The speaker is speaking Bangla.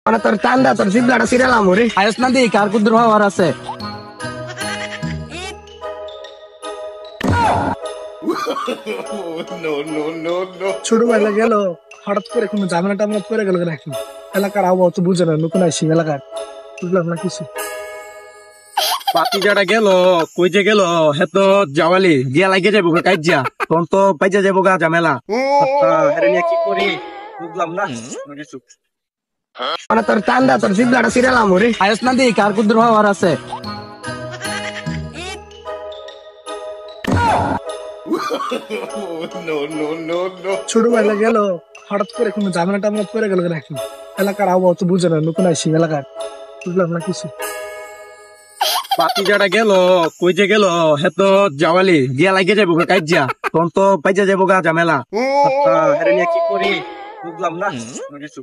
মানে তোর চান্দা তোর জিবলাটা সিরালাম রে। আয়স না দি কার কুদ্র হওয়ার আছে। ছোটবেলা গেল হঠাৎ করে কোনো ঝামেলা টামেলা করে গেল নাকি? এলাকার আবহাওয়া তো বুঝে না, নতুন আসি এলাকার, বুঝলাম না কিছু। পাতি যারা গেল কই যে গেল হেত জাওয়ালি গিয়া লাগিয়ে যাবো কাইজিয়া তখন তো পাইজা যাবো গা ঝামেলা। হেরে নিয়ে কি করি বুঝলাম না কিছু। মানে তোর চান্দা তোর জিবলাটা সিরালাম রে। আয়স না দি কার কুদ্র হওয়ার আছে। ছোটবেলা গেল হঠাৎ করে কোনো ঝামেলা টামেলা করে গেল নাকি? এলাকার আবহাওয়া তো বুঝে না, নতুন আসি এলাকার, বুঝলাম না কিছু। পাতি যারা গেল কই যে গেল হেত জাওয়ালি গিয়া লাগিয়ে যাবো কাইজিয়া তখন তো পাইজা যাবো গা ঝামেলা। হেরে নিয়ে কি করি বুঝলাম না কিছু।